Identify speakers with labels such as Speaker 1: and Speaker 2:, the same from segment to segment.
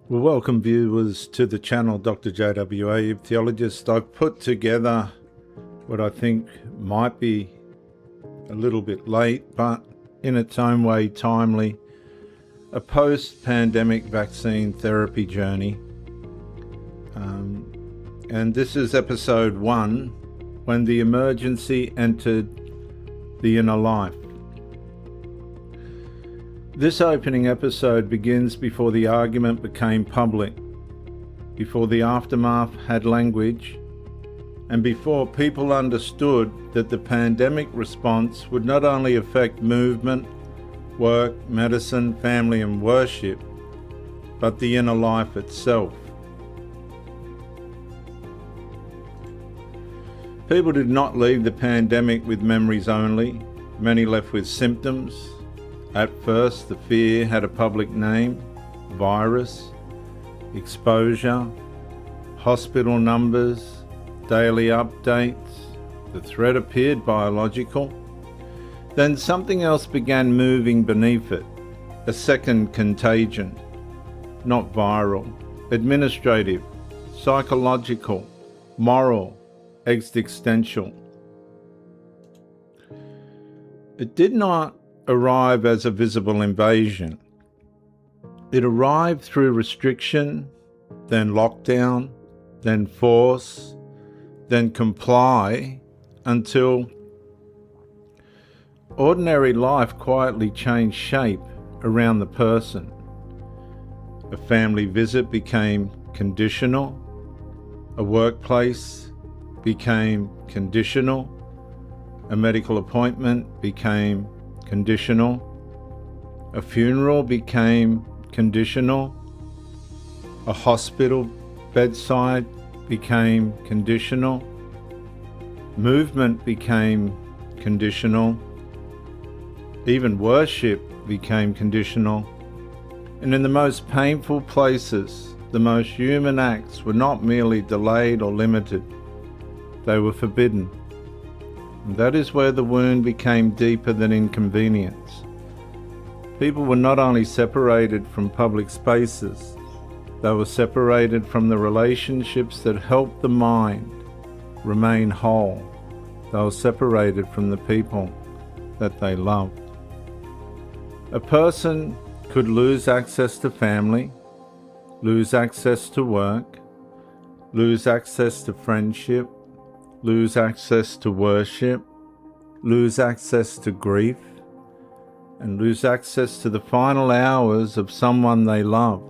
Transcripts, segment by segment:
Speaker 1: Well, welcome viewers to the channel Dr. JWA, Theologist. I've put together what I think might be a little bit late, but in its own way timely, a post-pandemic vaccine therapy journey. And this is episode 1, when the emergency entered the inner life. This opening episode begins before the argument became public, before the aftermath had language, and before people understood that the pandemic response would not only affect movement, work, medicine, family and worship, but the inner life itself. People did not leave the pandemic with memories only. Many left with symptoms. At first, the fear had a public name: virus, exposure, hospital numbers, daily updates. The threat appeared biological. Then something else began moving beneath it, a second contagion, not viral, administrative, psychological, moral, existential. It did not arrive as a visible invasion. It arrived through restriction, then lockdown, then force, then comply, until ordinary life quietly changed shape around the person. A family visit became conditional. A workplace became conditional. A medical appointment became conditional. A funeral became conditional. A hospital bedside became conditional. Movement became conditional. Even worship became conditional. And in the most painful places, the most human acts were not merely delayed or limited, they were forbidden. And that is where the wound became deeper than inconvenience. People were not only separated from public spaces, they were separated from the relationships that helped the mind remain whole. They were separated from the people that they loved. A person could lose access to family, lose access to work, lose access to friendship, lose access to worship, lose access to grief, and lose access to the final hours of someone they loved.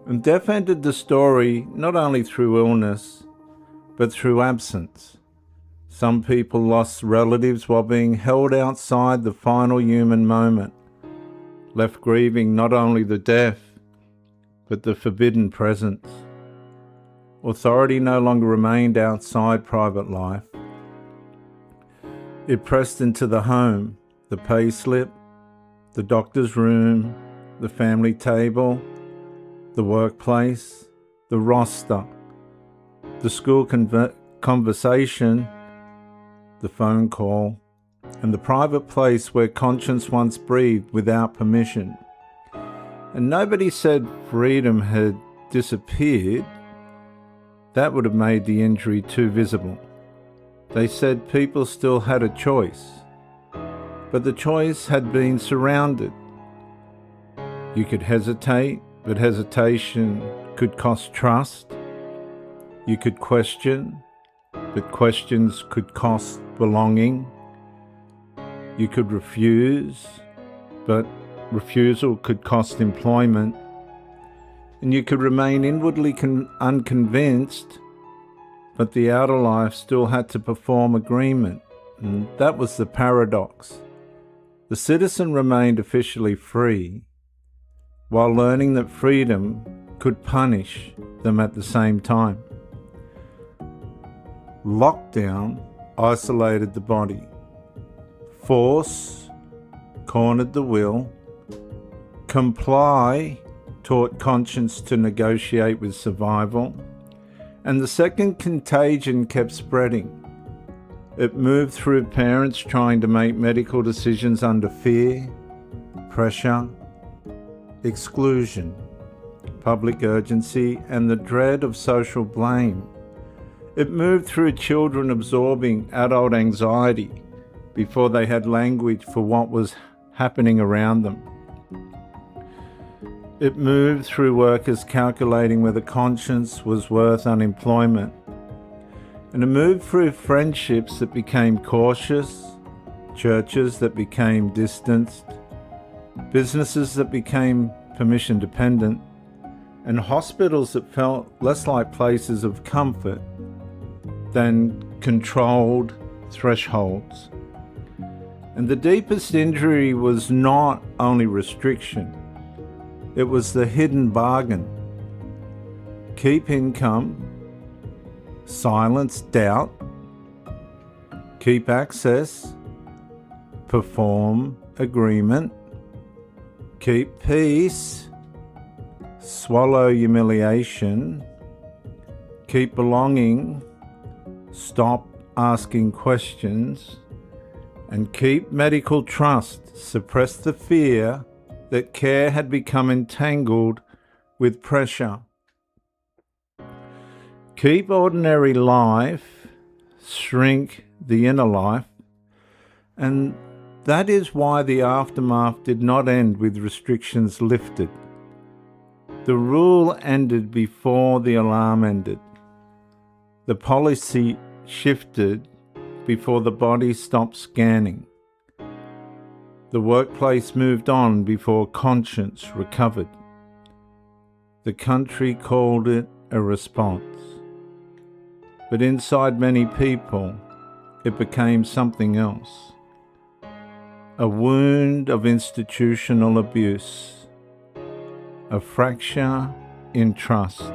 Speaker 1: And death entered the story not only through illness, but through absence. Some people lost relatives while being held outside the final human moment, left grieving not only the death, but the forbidden presence. Authority no longer remained outside private life. It pressed into the home, the pay slip, the doctor's room, the family table, the workplace, the roster, the school conversation, the phone call, and the private place where conscience once breathed without permission. And nobody said freedom had disappeared. That would have made the injury too visible. They said people still had a choice, but the choice had been surrounded. You could hesitate, but hesitation could cost trust. You could question, but questions could cost belonging. You could refuse, but refusal could cost employment. And you could remain inwardly unconvinced, but the outer life still had to perform agreement. And that was the paradox. The citizen remained officially free, while learning that freedom could punish them at the same time. Lockdown isolated the body. Force cornered the will. Comply taught conscience to negotiate with survival. And the second contagion kept spreading. It moved through parents trying to make medical decisions under fear, pressure, exclusion, public urgency, and the dread of social blame. It moved through children absorbing adult anxiety before they had language for what was happening around them. It moved through workers calculating whether conscience was worth unemployment. And it moved through friendships that became cautious, churches that became distanced, businesses that became permission dependent, and hospitals that felt less like places of comfort than controlled thresholds. And the deepest injury was not only restriction, it was the hidden bargain. Keep income, silence doubt, keep access, perform agreement, keep peace, swallow humiliation, keep belonging, stop asking questions, and keep medical trust, suppress the fear that care had become entangled with pressure. Keep ordinary life, shrink the inner life, and that is why the aftermath did not end with restrictions lifted. The rule ended before the alarm ended. The policy shifted before the body stopped scanning. The workplace moved on before conscience recovered. The country called it a response. But inside many people, it became something else. A wound of institutional abuse, a fracture in trust,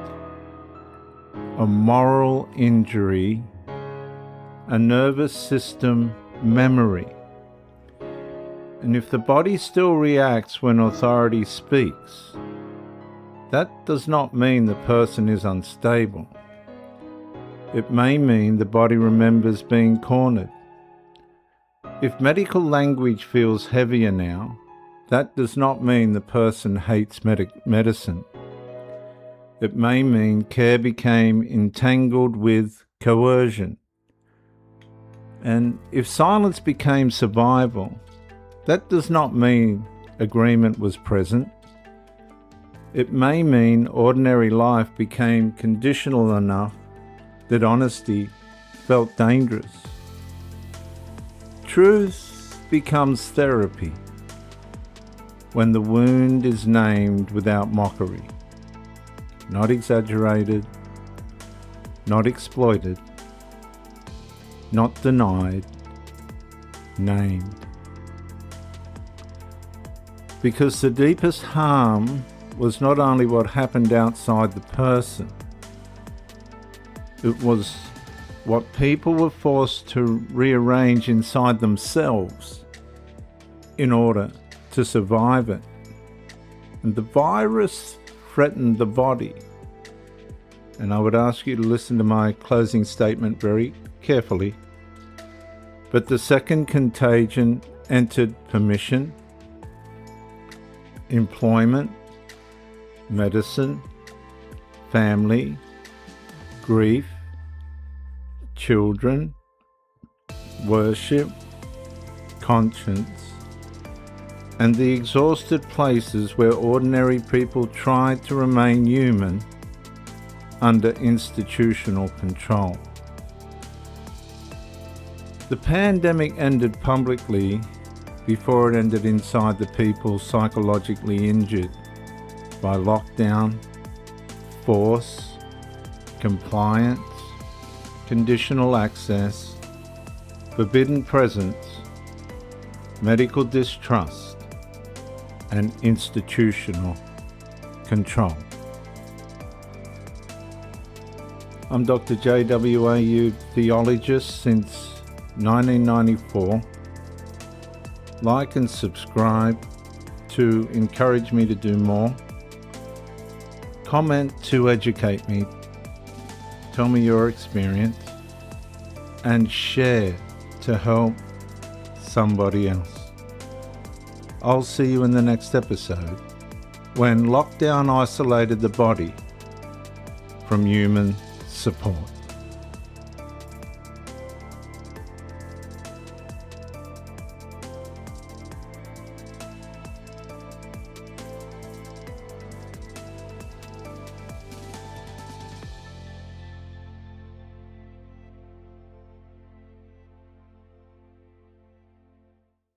Speaker 1: a moral injury, a nervous system memory. And if the body still reacts when authority speaks, that does not mean the person is unstable. It may mean the body remembers being cornered. If medical language feels heavier now, that does not mean the person hates medicine. It may mean care became entangled with coercion. And if silence became survival, that does not mean agreement was present. It may mean ordinary life became conditional enough that honesty felt dangerous. Truth becomes therapy when the wound is named without mockery, not exaggerated, not exploited, not denied, named. Because the deepest harm was not only what happened outside the person, it was what people were forced to rearrange inside themselves in order to survive it. And the virus threatened the body. And I would ask you to listen to my closing statement very carefully. But the second contagion entered permission, employment, medicine, family, grief, children, worship, conscience, and the exhausted places where ordinary people tried to remain human under institutional control. The pandemic ended publicly before it ended inside the people psychologically injured by lockdown, force, compliance, conditional access, forbidden presence, medical distrust, and institutional control. I'm Dr. JWAU, theologist since 1994. Like and subscribe to encourage me to do more. Comment to educate me. Tell me your experience. And share to help somebody else. I'll see you in the next episode. when lockdown isolated the body from human support.